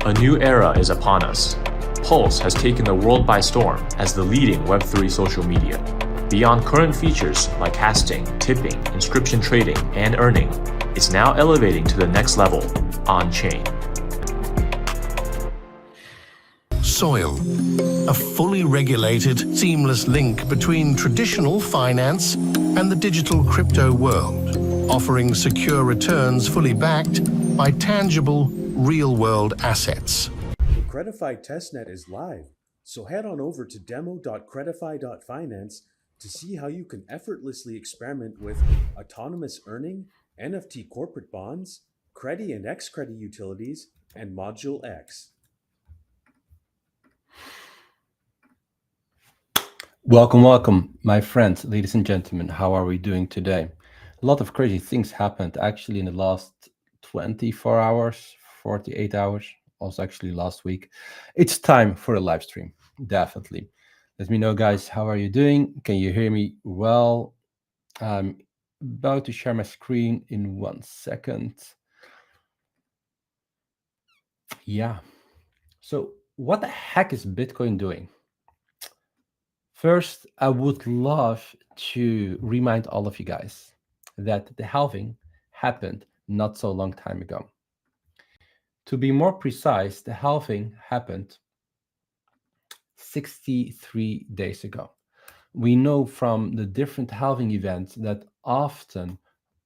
A new era is upon us. Pulse has taken the world by storm as the leading Web3 social media. Beyond current features like casting, tipping, inscription trading, and earning, it's now elevating to the next level, on-chain. Soil, a fully regulated, seamless link between traditional finance and the digital crypto world, offering secure returns fully backed by tangible, real-world assets. The Credify testnet is live, so head on over to demo.credify.finance to see how you can effortlessly experiment with autonomous earning, NFT corporate bonds, Credi and X-Credi utilities, and Module X. Welcome, my friends, ladies and gentlemen. How are we doing today? A lot of crazy things happened actually in the last 24 hours, 48 hours, also actually last week. It's time for a live stream, definitely. Let me know, guys, how are you doing? Can you hear me well? I'm about to share my screen in 1 second. Yeah. So what the heck is Bitcoin doing? First, I would love to remind all of you guys that the halving happened not so long time ago. To be more precise, the halving happened 63 days ago. We know from the different halving events that often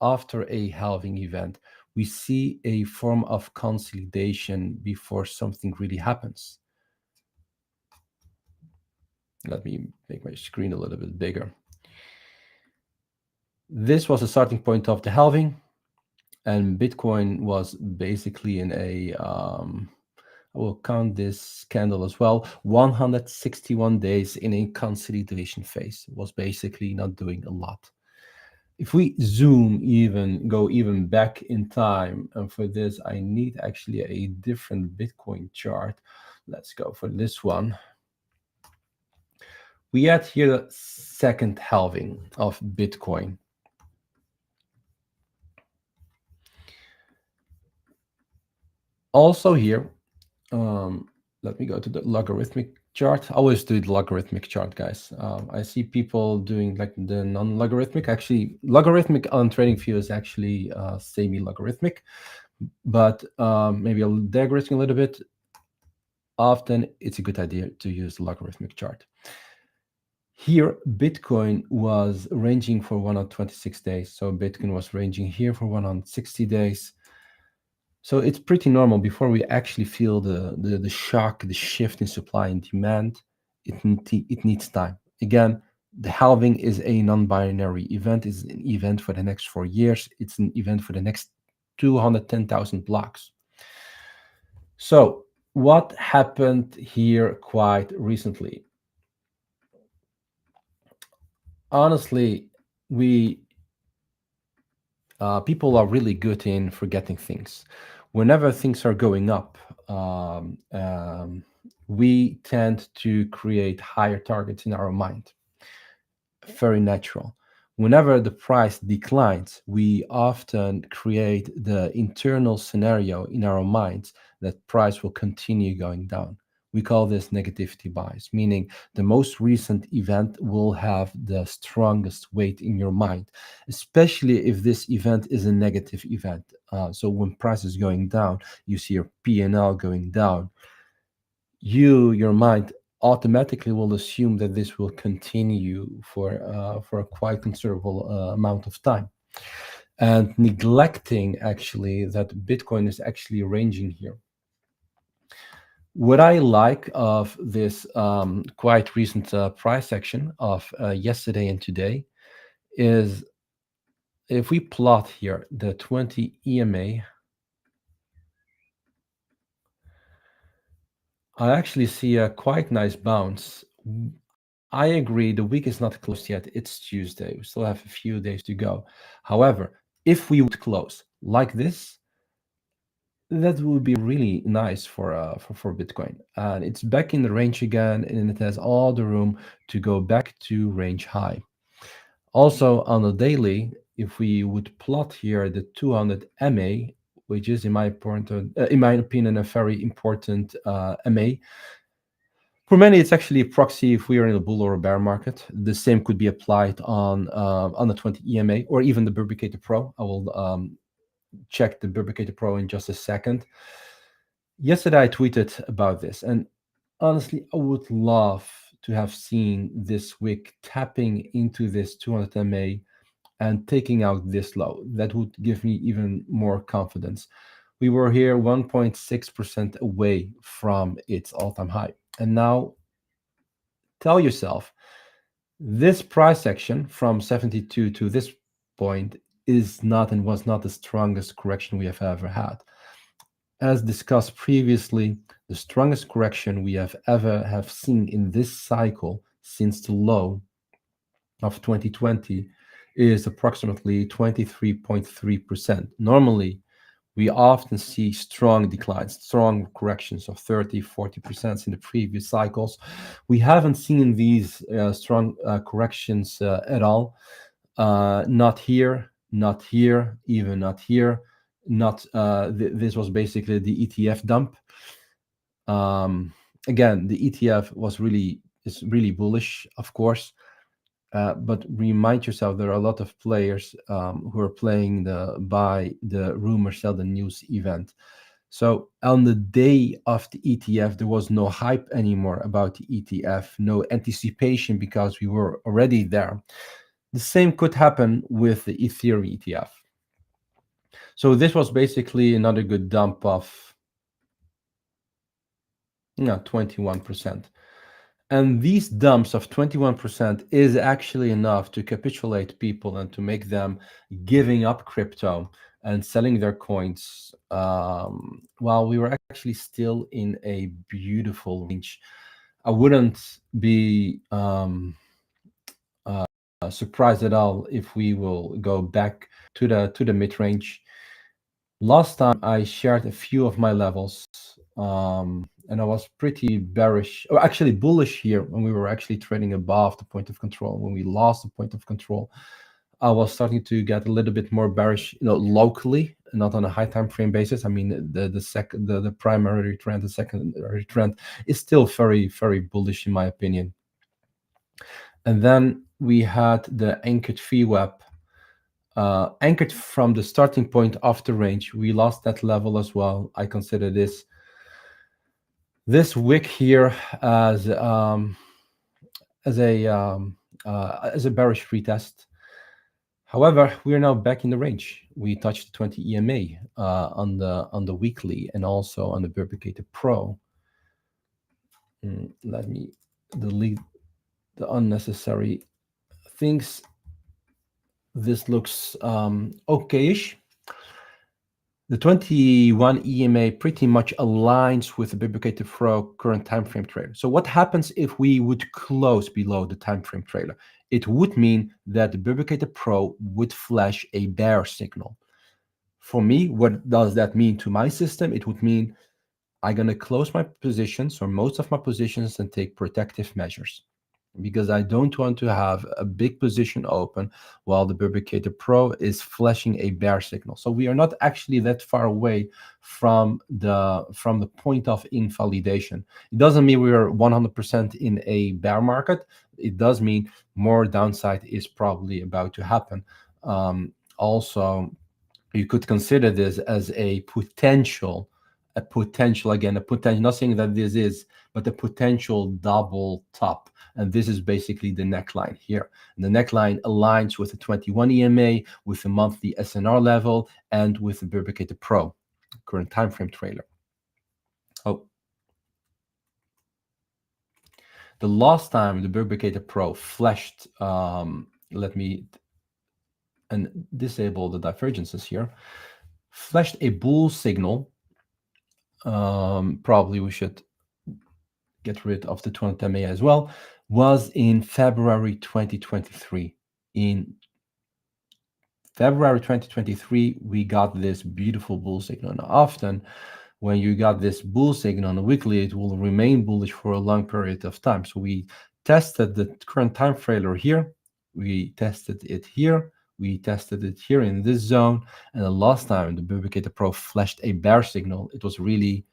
after a halving event, we see a form of consolidation before something really happens. Let me make my screen a little bit bigger. This was the starting point of the halving, and Bitcoin was basically in a, I will count this candle as well, 161 days in a consolidation phase. It was basically not doing a lot. If we go even back in time, and for this, I need actually a different Bitcoin chart. Let's go for this one. We had here the second halving of Bitcoin. Also here, let me go to the logarithmic chart. I always do the logarithmic chart, guys. I see people doing like the non-logarithmic. Actually, logarithmic on TradingView is actually semi-logarithmic, but maybe I'll digress a little bit. Often it's a good idea to use the logarithmic chart. Here, Bitcoin was ranging for 126 days. So Bitcoin was ranging here for 160 days. So it's pretty normal before we actually feel the shock, the shift in supply and demand. It needs time. Again, the halving is a non-binary event. It's an event for the next 4 years. It's an event for the next 210,000 blocks. So what happened here quite recently? Honestly, people are really good in forgetting things. Whenever things are going up, we tend to create higher targets in our mind. Very natural. Whenever the price declines, we often create the internal scenario in our minds that price will continue going down. We call this negativity bias, meaning the most recent event will have the strongest weight in your mind, especially if this event is a negative event. So when price is going down, you see your P&L going down. Your mind automatically will assume that this will continue for a quite considerable amount of time, and neglecting actually that Bitcoin is actually ranging here. What I like of this quite recent price action of yesterday and today is if we plot here the 20 EMA, I actually see a quite nice bounce. I agree, the week is not closed yet. It's Tuesday. We still have a few days to go. However, if we would close like this, that would be really nice for Bitcoin. And it's back in the range again, and it has all the room to go back to range high. Also on the daily, if we would plot here the 200 MA, which is in my opinion, a very important MA. For many, it's actually a proxy if we are in a bull or a bear market. The same could be applied on the 20 EMA or even the Burbicator Pro. I will check the Burbicator Pro in just a second. Yesterday, I tweeted about this, and honestly, I would love to have seen this wick tapping into this 200 MA and taking out this low. That would give me even more confidence. We were here 1.6% away from its all-time high. And now tell yourself, this price action from 72 to this point is not and was not the strongest correction we have ever had. As discussed previously, the strongest correction we have ever seen in this cycle since the low of 2020 is approximately 23.3%. Normally, we often see strong declines, strong corrections of 30, 40% in the previous cycles. We haven't seen these strong corrections at all. Not here, not here, even not here. Not this was basically the ETF dump. Again, the ETF is really bullish, of course. But remind yourself, there are a lot of players who are playing the buy the rumor, sell the news event. So on the day of the ETF, there was no hype anymore about the ETF, no anticipation because we were already there. The same could happen with the Ethereum ETF. So this was basically another good dump of 21%. And these dumps of 21% is actually enough to capitulate people and to make them giving up crypto and selling their coins while we were actually still in a beautiful range. I wouldn't be surprised at all if we will go back to the mid-range. Last time I shared a few of my levels, and I was pretty bearish, or actually bullish here when we were actually trading above the point of control. When we lost the point of control, I was starting to get a little bit more bearish, locally, not on a high time frame basis. I mean, the primary trend, the secondary trend is still very, very bullish in my opinion. And then we had the anchored VWAP. Anchored from the starting point of the range, we lost that level as well. I consider this wick here as a bearish retest. However, we are now back in the range. We touched 20 EMA on the weekly and also on the Burbicator Pro. Let me delete the unnecessary things. This looks okay-ish. The 21 EMA pretty much aligns with the Burbicator Pro current time frame trailer. So what happens if we would close below the time frame trailer? It would mean that the Burbicator Pro would flash a bear signal. For me, what does that mean to my system? It would mean I'm going to close my positions or most of my positions and take protective measures, because I don't want to have a big position open while the Burbicator Pro is flashing a bear signal. So we are not actually that far away from the point of invalidation. It doesn't mean we are 100% in a bear market. It does mean more downside is probably about to happen. Also, you could consider this as a potential, not saying that this is, but a potential double top. And this is basically the neckline here. And the neckline aligns with the 21 EMA, with the monthly SNR level, and with the Burbicator Pro current time frame trailer. Oh, the last time the Burbicator Pro flashed, let me disable the divergences here, flashed a bull signal. Probably we should get rid of the 200 MA as well, was in February 2023. In February 2023, we got this beautiful bull signal. And often when you got this bull signal on a weekly, it will remain bullish for a long period of time. So we tested the current time frame here. We tested it here. We tested it here in this zone, and the last time the Burbicator Pro flashed a bear signal, it was really,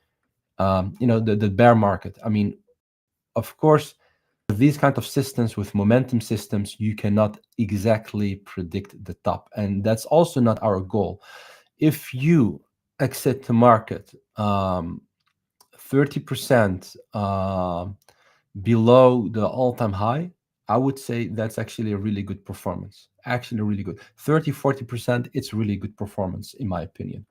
the bear market. I mean, of course, with these kind of systems, with momentum systems, you cannot exactly predict the top, and that's also not our goal. If you exit the market 30% below the all-time high, I would say that's actually a really good performance. Actually, really good. 30-40%, it's really good performance, in my opinion.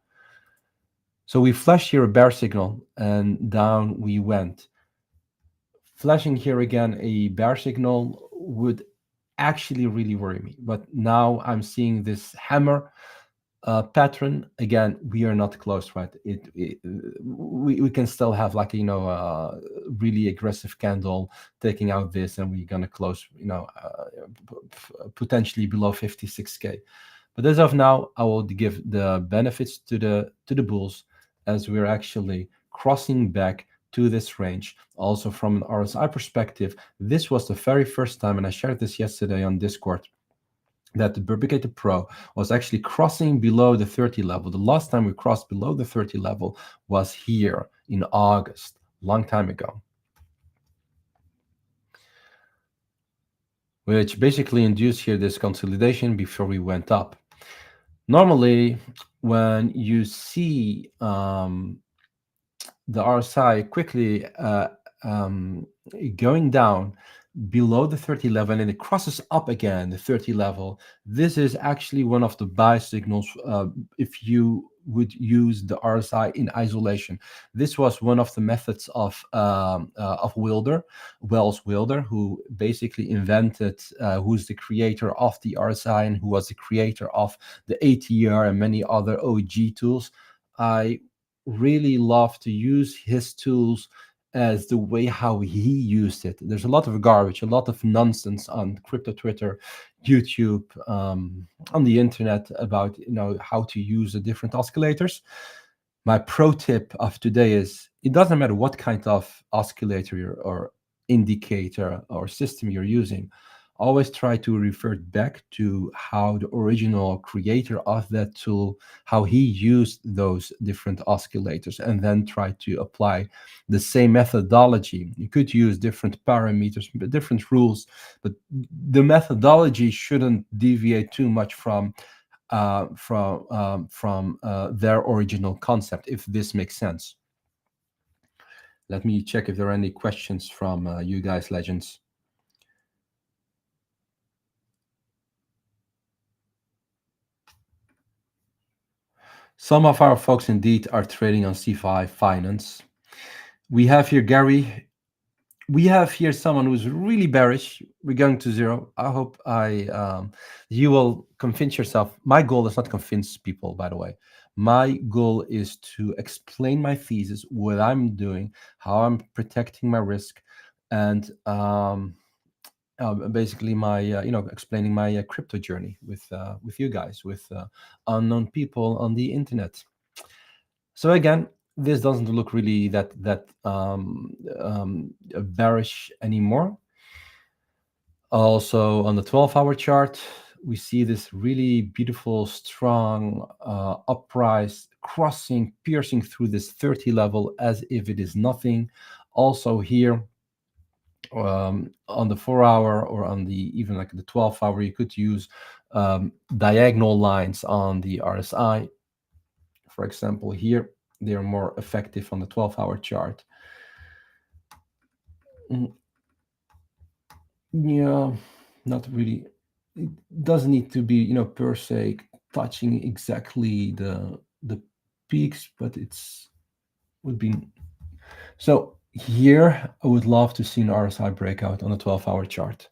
So we flashed here a bear signal, and down we went. Flashing here again a bear signal would actually really worry me. But now I'm seeing this hammer pattern again. We are not close, right? We can still have like a really aggressive candle taking out this, and we're gonna close potentially below 56k. But as of now, I will give the benefits to the bulls, as we're actually crossing back to this range. Also from an RSI perspective, this was the very first time, and I shared this yesterday on Discord, that the Burbicator Pro was actually crossing below the 30 level. The last time we crossed below the 30 level was here in August, long time ago, which basically induced here this consolidation before we went up. Normally, when you see the RSI quickly going down below the 30 level and it crosses up again the 30 level, this is actually one of the buy signals if you would use the RSI in isolation. This was one of the methods of Wells Wilder, who basically invented, who's the creator of the RSI and who was the creator of the ATR and many other OG tools. I really love to use his tools as the way how he used it. There's a lot of garbage, a lot of nonsense on crypto Twitter, YouTube, on the internet about how to use the different oscillators. My pro tip of today is, it doesn't matter what kind of oscillator or indicator or system you're using, always try to revert back to how the original creator of that tool, how he used those different oscillators, and then try to apply the same methodology. You could use different parameters, different rules, but the methodology shouldn't deviate too much from their original concept, if this makes sense. Let me check if there are any questions from you guys, legends. Some of our folks indeed are trading on C5 Finance. We have here Gary. We have here someone who's really bearish. We're going to zero. I hope you will convince yourself. My goal is not to convince people, by the way. My goal is to explain my thesis, what I'm doing, how I'm protecting my risk, and basically my explaining my crypto journey with you guys, with unknown people on the internet. So again, this doesn't look really that bearish anymore. Also on the 12-hour chart, we see this really beautiful, strong uprise crossing, piercing through this 30 level as if it is nothing. Also here on the 4-hour or on the even like the 12-hour, you could use diagonal lines on the RSI. For example, here they are more effective on the 12-hour chart. Yeah, not really. It doesn't need to be per se touching exactly the peaks, but would be so. Here, I would love to see an RSI breakout on the 12-hour chart,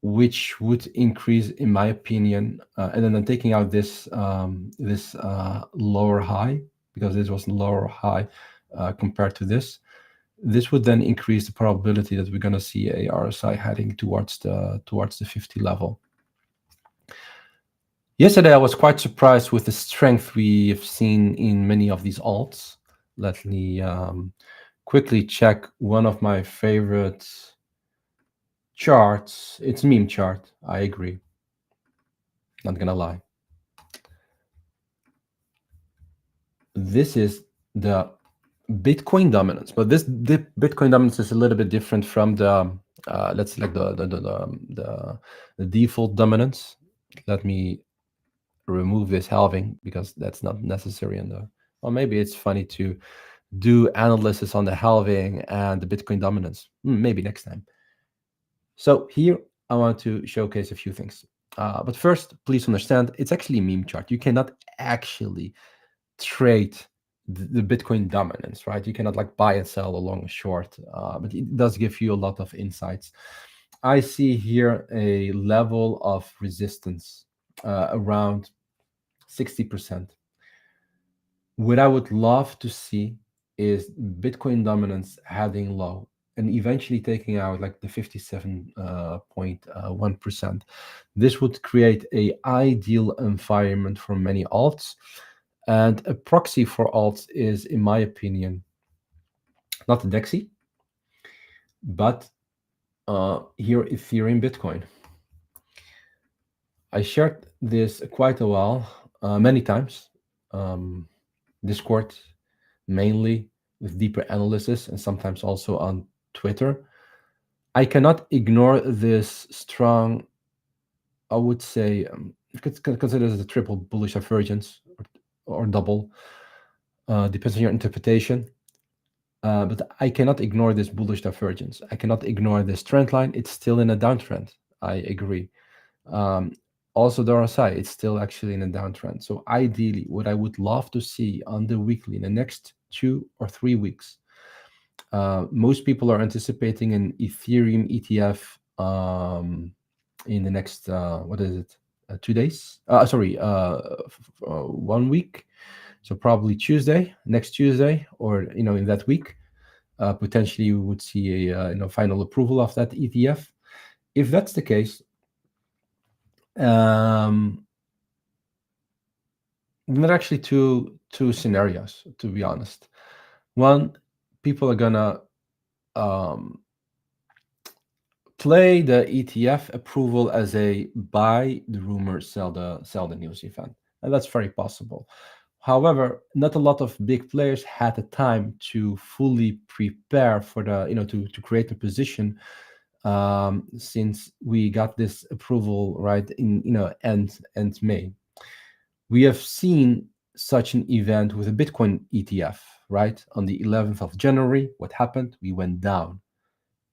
which would increase, in my opinion, and then I'm taking out this lower high, because this was lower high compared to this. This would then increase the probability that we're going to see a RSI heading towards the 50 level. Yesterday, I was quite surprised with the strength we have seen in many of these alts. Let me quickly check one of my favorite charts. It's meme chart, I agree. Not gonna lie. This is the Bitcoin dominance, but the Bitcoin dominance is a little bit different from the let's select the default dominance. Let me remove this halving because that's not necessary in the. Well, maybe it's funny to do analysis on the halving and the Bitcoin dominance. Maybe next time. So here I want to showcase a few things. But first, please understand, it's actually a meme chart. You cannot actually trade the Bitcoin dominance, right? You cannot like buy and sell along a short, but it does give you a lot of insights. I see here a level of resistance around 60%. What I would love to see is Bitcoin dominance heading low and eventually taking out like the 57.1%. This would create a ideal environment for many alts. And a proxy for alts is, in my opinion, not the DEXI, but here Ethereum Bitcoin. I shared this quite a while, many times. Discord, mainly with deeper analysis, and sometimes also on Twitter. I cannot ignore this strong, I would say, consider it a triple bullish divergence or double, depends on your interpretation. But I cannot ignore this bullish divergence. I cannot ignore this trend line. It's still in a downtrend. I agree. Also, the RSI, it's still actually in a downtrend. So ideally, what I would love to see on the weekly in the next 2 or 3 weeks, most people are anticipating an Ethereum ETF in the next, 2 days? 1 week. So probably next Tuesday, or in that week, potentially we would see a final approval of that ETF. If that's the case, there are actually two scenarios, to be honest. One, people are gonna play the ETF approval as a buy the rumor, sell the news event, and that's very possible. However, not a lot of big players had the time to fully prepare for to create a position, since we got this approval right in end May. We have seen such an event with a Bitcoin ETF, right? On the 11th of January, what happened? We went down.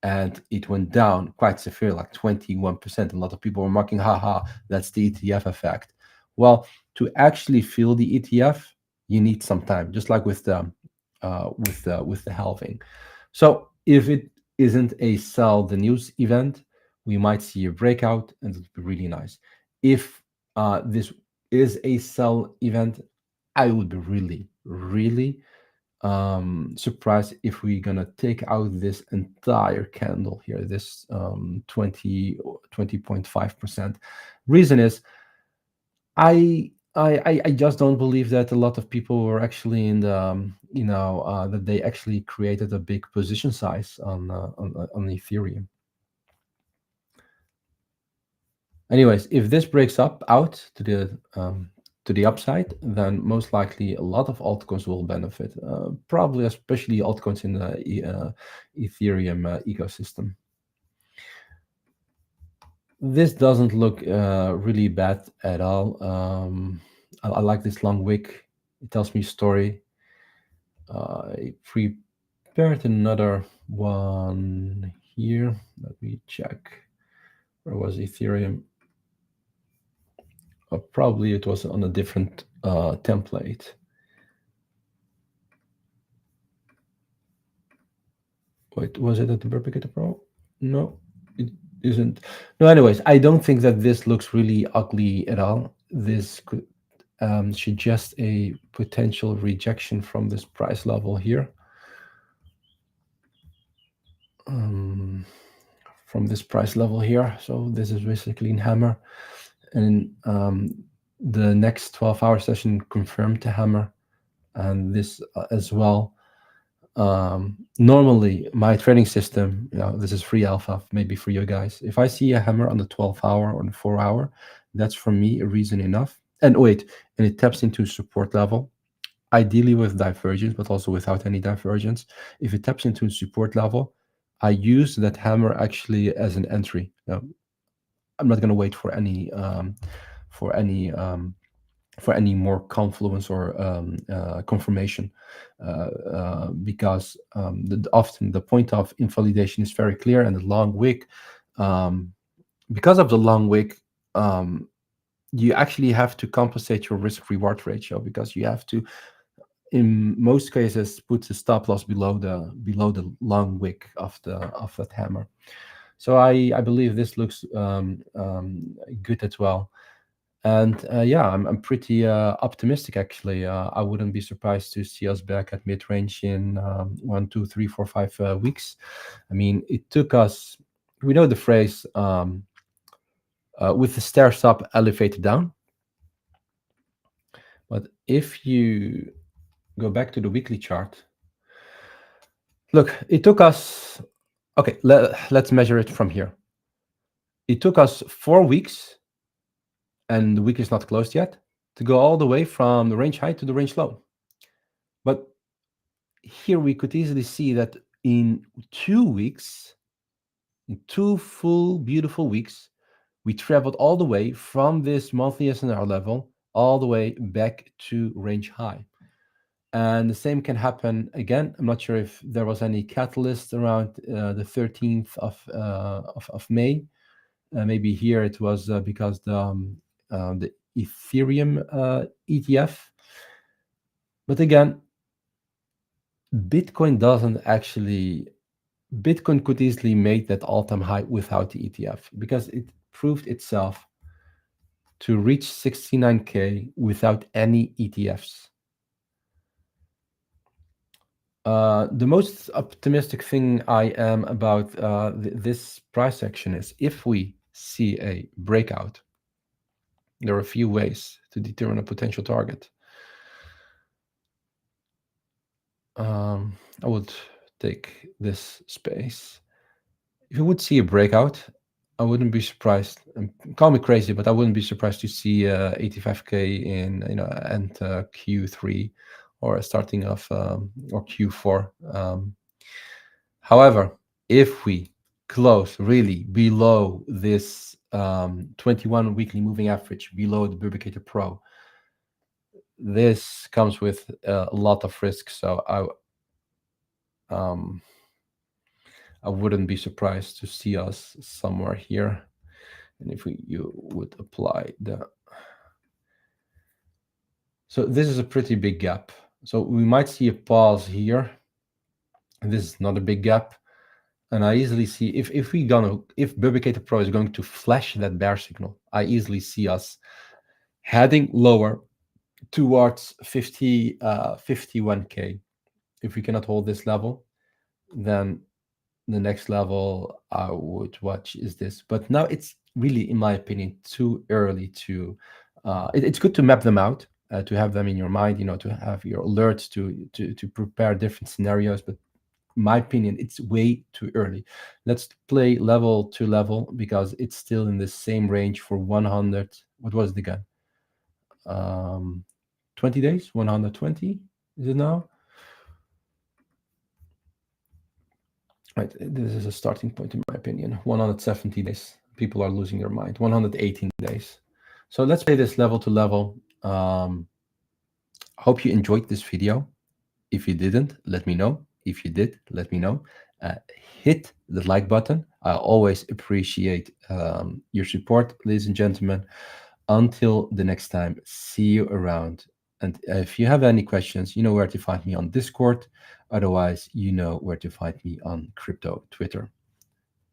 And it went down quite severe, like 21%. A lot of people were marking, haha, that's the ETF effect. Well, to actually feel the ETF, you need some time, just like with the halving. So if it isn't a sell the news event, we might see a breakout, and it would be really nice. If this is a sell event, I would be really, really surprised if we're gonna take out this entire candle here, this 20.5%. Reason is, I just don't believe that a lot of people were actually in the that they actually created a big position size on Ethereum. Anyways, if this breaks out to the upside, then most likely a lot of altcoins will benefit, probably especially altcoins in the Ethereum ecosystem. This doesn't look really bad at all. I like this long wick. It tells me a story. I prepared another one here. Let me check. Where was Ethereum? Probably it was on a different template. Wait, was it at the Replicator Pro? No, it isn't. No, anyways, I don't think that this looks really ugly at all. This could suggest a potential rejection from this price level here. From this price level here. So this is basically in hammer. And the next 12-hour session confirmed to hammer, and this as well. Normally my trading system, this is free alpha, maybe for you guys. If I see a hammer on the 12-hour or the 4-hour, That's for me a reason enough. And wait, and it taps into support level, ideally with divergence, but also without any divergence. If it taps into support level, I use that hammer actually as an entry. I'm not going to wait for any for any more confluence or confirmation, because often the point of invalidation is very clear, and the long wick, because of the long wick, you actually have to compensate your risk reward ratio, because you have to, in most cases, put the stop loss below the long wick of that hammer. So I believe this looks good as well. And yeah, I'm pretty optimistic actually. I wouldn't be surprised to see us back at mid range in 1, 2, 3, 4, 5 weeks. I mean, it took us. We know the phrase, with the stairs up, elevator down. But if you go back to the weekly chart, look, it took us. Okay, let's measure it from here. It took us 4 weeks, and the week is not closed yet, to go all the way from the range high to the range low. But here we could easily see that in 2 weeks, in 2 full beautiful weeks, we traveled all the way from this monthly SNR level all the way back to range high. And the same can happen again. I'm not sure if there was any catalyst around the 13th of May. Maybe here it was because the Ethereum ETF. But again, Bitcoin could easily make that all-time high without the ETF, because it proved itself to reach 69K without any ETFs. The most optimistic thing I am about this price action is if we see a breakout. There are a few ways to determine a potential target. I would take this space. If you would see a breakout, I wouldn't be surprised. Call me crazy, but I wouldn't be surprised to see 85K in end Q3 or starting of or Q4. However, if we close really below this 21 weekly moving average, below the Burbicator Pro, this comes with a lot of risk. So I wouldn't be surprised to see us somewhere here. And if you would apply so this is a pretty big gap. So we might see a pause here. And this is not a big gap. And I easily see if Burbicator Pro is going to flash that bear signal, I easily see us heading lower towards 51K. If we cannot hold this level, then the next level I would watch is this. But now it's really, in my opinion, too early to. It's good to map them out, to have them in your mind, to have your alerts to prepare different scenarios. But in my opinion, it's way too early. Let's play level to level, because it's still in the same range for 100. What was the gun? 20 days, 120. Is it now? Right, this is a starting point in my opinion. 170 days. People are losing their mind. 118 days. So let's play this level to level. Hope you enjoyed this video. If you didn't, let me know. If you did, let me know. Hit the like button. I always appreciate your support, ladies and gentlemen. Until the next time, see you around. And if you have any questions, you know where to find me on Discord. Otherwise, you know where to find me on crypto Twitter.